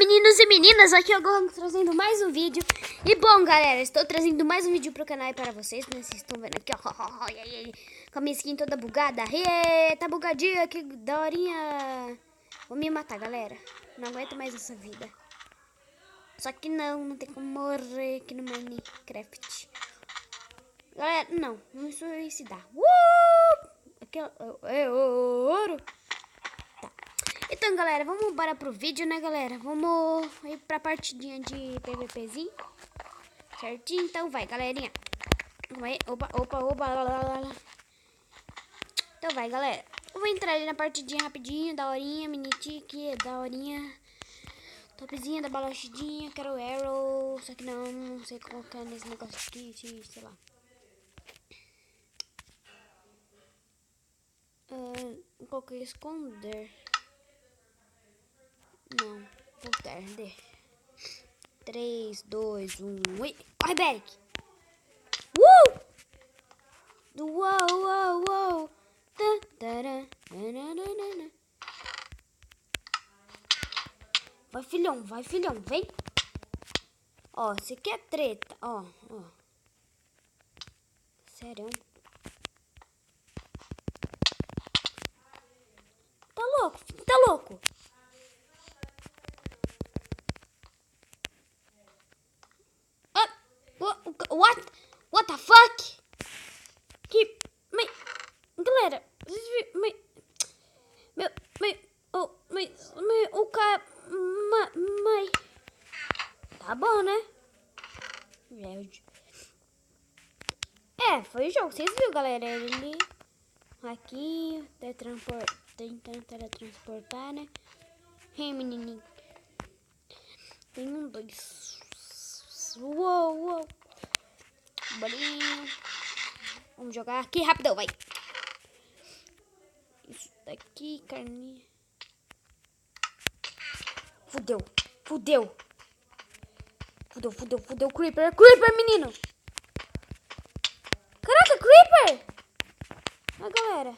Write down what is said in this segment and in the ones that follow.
meninos e meninas, aqui é o Gohan trazendo mais um vídeo. E bom, galera, estou trazendo mais um vídeo pro canal aí para vocês, né? Vocês estão vendo aqui, ó, com a minha skin toda bugada. Tá bugadinha, que daorinha. Vou me matar, galera. Não aguento mais essa vida. Só que não tem como morrer aqui no Minecraft. Galera, não, vamos suicidar. Aqui, é ouro. Então, galera, vamos embora pro vídeo, né, galera? Vamos ir pra partidinha de PVPzinho. Certinho? Então vai, galerinha. Vai. Opa. Então vai, galera. Eu vou entrar ali na partidinha rapidinho. Daorinha, mini tique, daorinha. Topzinha da balachidinha. Quero arrow. Só que não sei colocar nesse negócio aqui, sei lá. Coloquei esconder. Não, vou perder. 3, 2, 1 e... Vai, Beric! Uou! Vai, filhão, vem! Ó, você quer treta, ó. Sério? Tá louco? What the fuck? Galera, o cara, tá bom, né? Foi o jogo, vocês viram, galera? Ele aqui, tentando teletransportar, né? Menininho. Tem 1, 2. Uou. Bolinha. Vamos jogar aqui rapidão, vai. Isso daqui, carninha. Fudeu. Creeper, menino. Caraca, Creeper. Galera.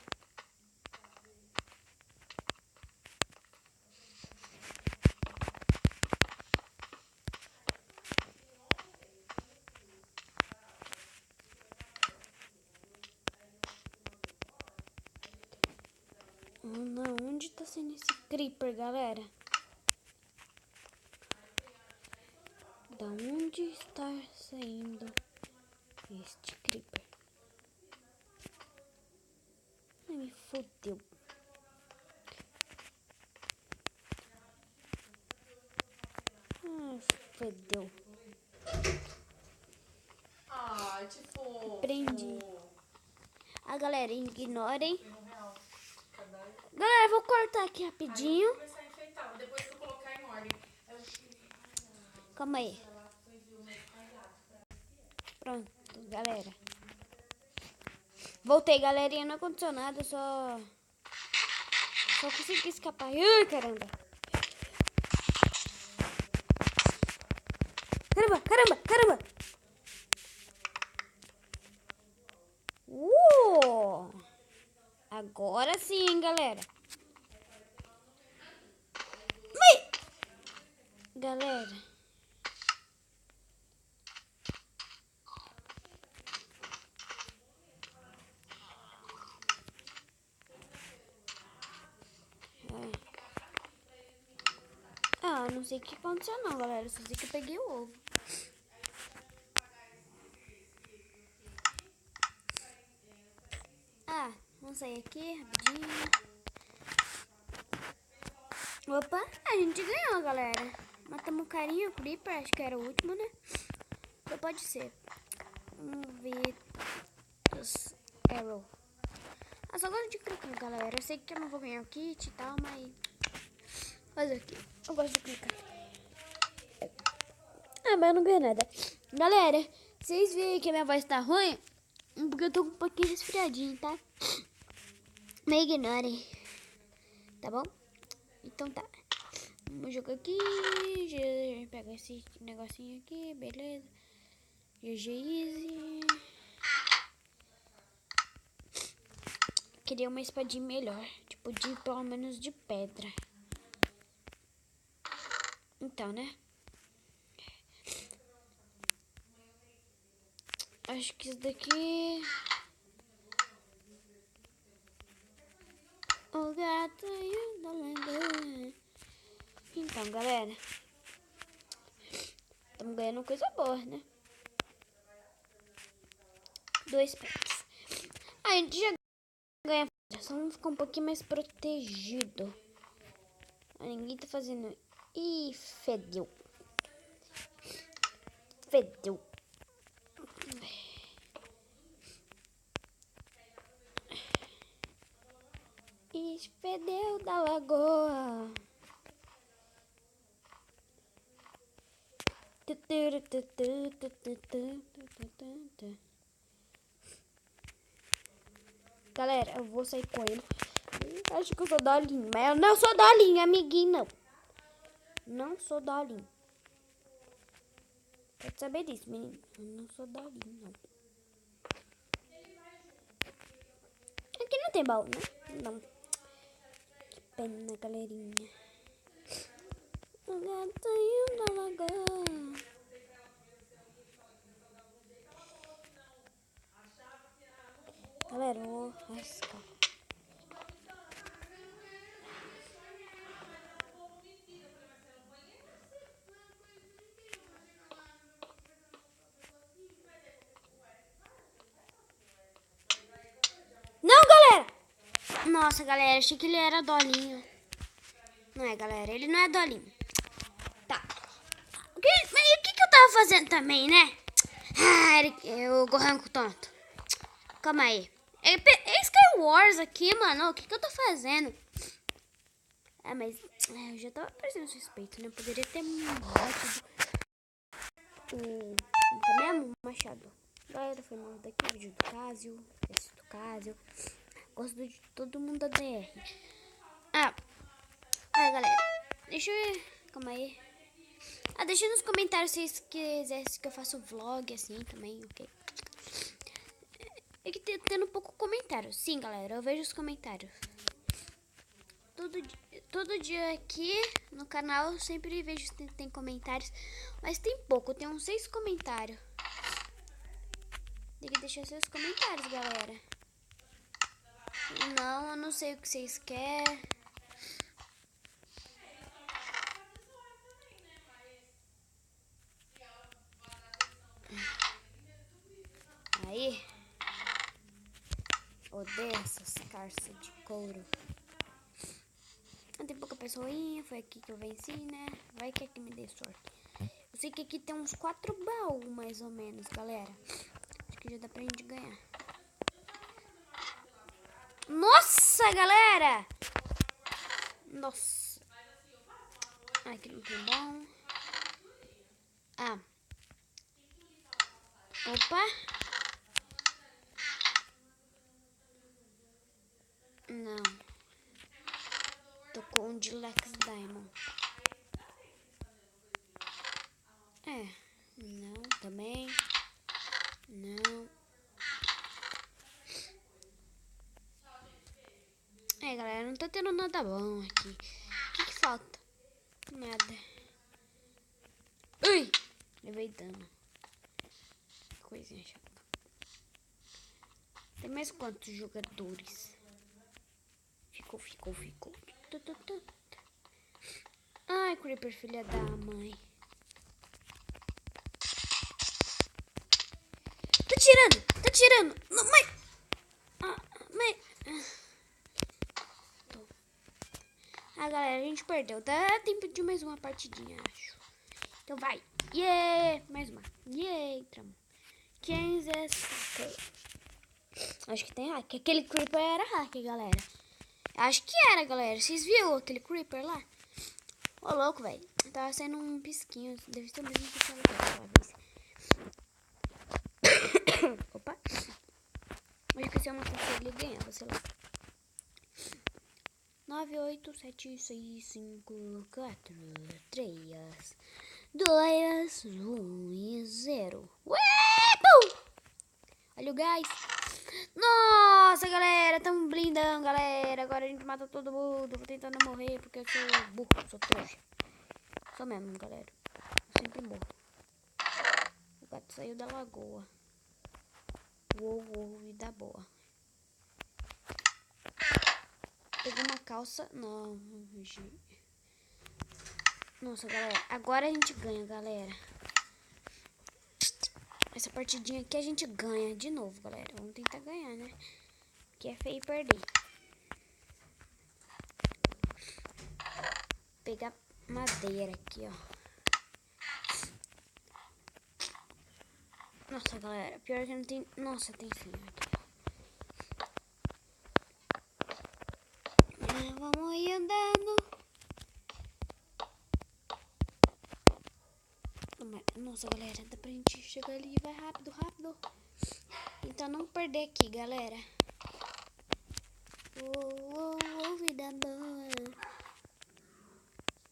Não, onde tá sendo esse Creeper, galera? Da onde está saindo este Creeper? Ai, me fodeu. Fodeu. Prendi. Galera, ignorem. Galera, vou cortar aqui rapidinho. Calma aí. Pronto, galera. Voltei, galerinha. Não aconteceu nada, só consegui escapar. Ai, caramba. Caramba. Agora sim, galera. Galera. Não sei o que aconteceu não, galera. Só sei que eu peguei o ovo. Vamos sair aqui rapidinho. Opa, a gente ganhou, galera. Matamos um carinha, o Creeper, acho que era o último, né? Só pode ser. Vamos ver os arrow. Só gosto de clicar, galera. Eu sei que eu não vou ganhar o kit e tal, mas... Fazer aqui. Eu gosto de clicar. Mas eu não ganho nada. Galera, vocês veem que a minha voz tá ruim? Porque eu tô um pouquinho resfriadinho, tá? Me ignorem. Tá bom? Então tá. Vamos jogar aqui. Pega esse negocinho aqui, beleza. GG Easy. Queria uma espadinha melhor. Tipo, pelo menos de pedra. Então, né? Acho que isso daqui... O gato e o da lenda. Então, galera. Estamos ganhando coisa boa, né? 2 pets. A gente já ganha. Só vamos ficar um pouquinho mais protegido. Ninguém tá fazendo. Ih, fedeu. Fedeu. Ih, fedeu da lagoa. Galera, eu vou sair correndo. Acho que eu sou Dolinho, mas eu não sou Dolinho, amiguinho, não. Não sou Dolinho. Pode saber disso, menino. Eu não sou Dolinho, não. Aqui não tem baú, né? Não. Que pena, galerinha. O gatinho da lagoa. Galera, eu vou rascar. Não, galera! Nossa, galera, achei que ele era Dolinho. Não é, galera, ele não é Dolinho. Tá. Mas o que eu tava fazendo também, né? O gorranco tonto. Calma aí. É Skywars aqui, mano. O que eu tô fazendo? Ah, mas eu já tava parecendo suspeito, né? Poderia ter batido tá mesmo? Machado. Galera, foi mal daqui o vídeo do Casio. Esse do Casio. Gosto de todo mundo da DR. Galera. Deixa eu ver. Calma aí. Deixa nos comentários se vocês quiserem que eu faça vlog assim também, ok? É que tendo pouco comentário. Sim, galera, eu vejo os comentários. Todo dia aqui no canal eu sempre vejo se tem comentários. Mas tem pouco, tem uns 6 comentários. Tem que deixar seus comentários, galera. Não, eu não sei o que vocês querem. Aí. Odeio essas carças de couro. Tem pouca pessoinha, foi aqui que eu venci, né? Vai que aqui me dê sorte. Eu sei que aqui tem uns 4 baús, mais ou menos, galera. Acho que já dá pra gente ganhar. Nossa, galera! Nossa. Aqui não tem bom. Opa. Não. Tô com um Deluxe Diamond. Não, também. Não. Galera, não tá tendo nada bom aqui. O que falta? Nada. Ui! Levei dano. Coisinha chata. Tem mais quantos jogadores? Ficou. Ai, Creeper, filha da mãe. Tá tirando. Não, mãe. Galera, a gente perdeu. Dá tempo de mais uma partidinha, acho. Então vai. Yeah! Mais uma. Yeah! Entramos. 15 Acho que tem hack. Aquele Creeper era hack, galera. Acho que era, galera. Vocês viram aquele Creeper lá? Ô, louco, velho. Tava saindo um pisquinho. Deve ser o mesmo que eu Opa. Acho que se eu matasse ele, ganhava, sei lá. 9, 8, 7, 6, 5, 4, 3, 2, 1 e 0. Olha o gás. Nossa, galera, tamo blindando, galera. Agora a gente mata todo mundo. Vou tentando morrer porque eu sou burro, sou trouxa. Tô mesmo, galera. Eu sempre morro. O gato saiu da lagoa. Uou, vida boa. Pegou uma calça. Não, nossa, galera. Agora a gente ganha, galera. Essa partidinha aqui a gente ganha de novo, galera. Vamos tentar ganhar, né? Que é feio perder. Pegar madeira aqui, ó. Nossa, galera. Pior que não tem... Nossa, tem sim aqui. Vamos ir andando. Nossa, galera. Dá pra gente chegar ali. Vai rápido, rápido. Tentar não perder aqui, galera. Vida boa.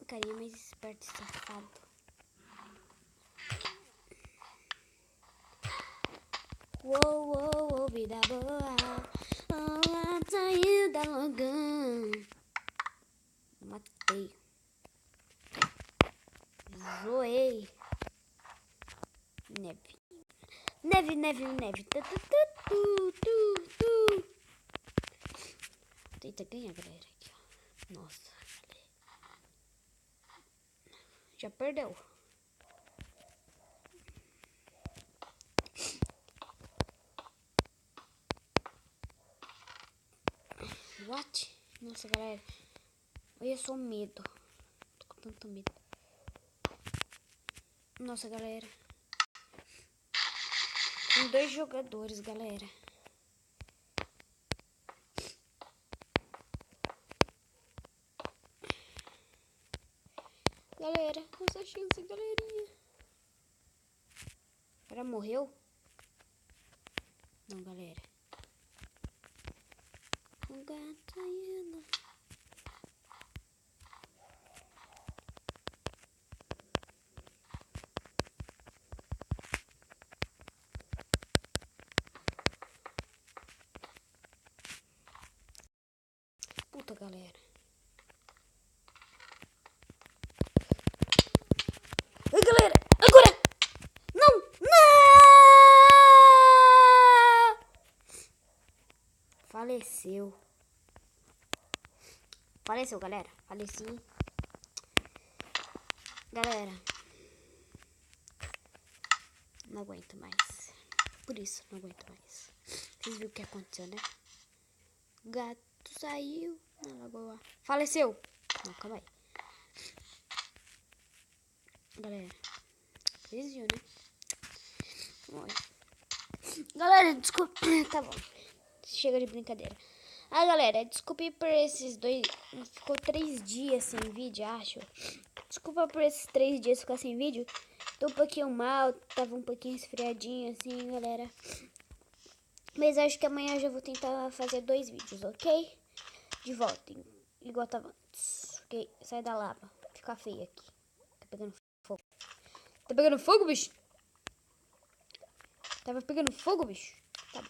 Carinha mais esperto, safado. Vida boa. Saiu da logão. Matei. Zoei. Neve. Tenta ganhar, galera. Aqui, ó. Nossa. Já perdeu. What? Nossa, galera. Olha só o medo. Tô com tanto medo. Nossa, galera. Tem 2 jogadores, galera. Galera, nossa chance, galerinha. Ela morreu? Não, galera. O gato indo. Puta, galera. Ai, galera. Agora. Não. Faleceu. Faleceu, galera. Faleci. Galera. Não aguento mais. Por isso, não aguento mais. Vocês viram o que aconteceu, né? O gato saiu na lagoa. Faleceu. Não, calma aí. Galera. Vocês viram, né? Vamos ver. Galera, desculpa. Tá bom. Chega de brincadeira. Ah, galera, desculpe por esses 2... Ficou 3 dias sem vídeo, acho. Desculpa por esses 3 dias ficar sem vídeo. Tô um pouquinho mal, tava um pouquinho esfriadinho assim, galera. Mas acho que amanhã eu já vou tentar fazer 2 vídeos, ok? De volta, igual tava antes. Ok, sai da lava. Fica feio aqui. Tá pegando fogo. Tá pegando fogo, bicho? Tava pegando fogo, bicho? Tá bom.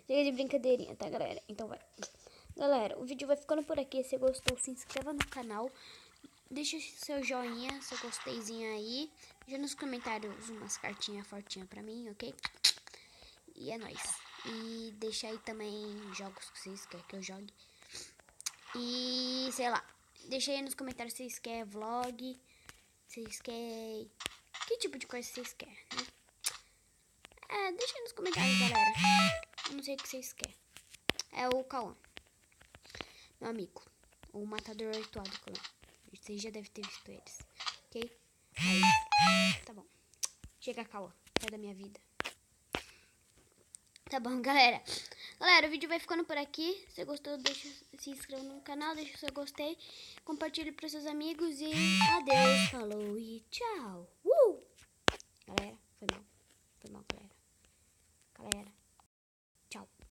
Chega de brincadeirinha, tá, galera? Então vai. Galera, o vídeo vai ficando por aqui. Se gostou, se inscreva no canal. Deixa seu joinha, seu gosteizinho aí. Deixa nos comentários umas cartinhas fortinhas pra mim, ok? E é nóis. E deixa aí também jogos que vocês querem que eu jogue. E sei lá. Deixa aí nos comentários se vocês querem vlog. Se vocês querem... Que tipo de coisa vocês querem, né? Deixa aí nos comentários, galera. Eu não sei o que vocês querem. É o Cauã. Meu amigo. O matador virtual do clã. Vocês já devem ter visto eles. Ok? Aí. Tá bom. Chega, Cauã. Sai da minha vida. Tá bom, galera. Galera, o vídeo vai ficando por aqui. Se gostou, se inscreva no canal. Deixa o seu gostei. Compartilhe para seus amigos. E adeus. Falou e tchau. Galera, foi mal. Foi mal, galera. Galera.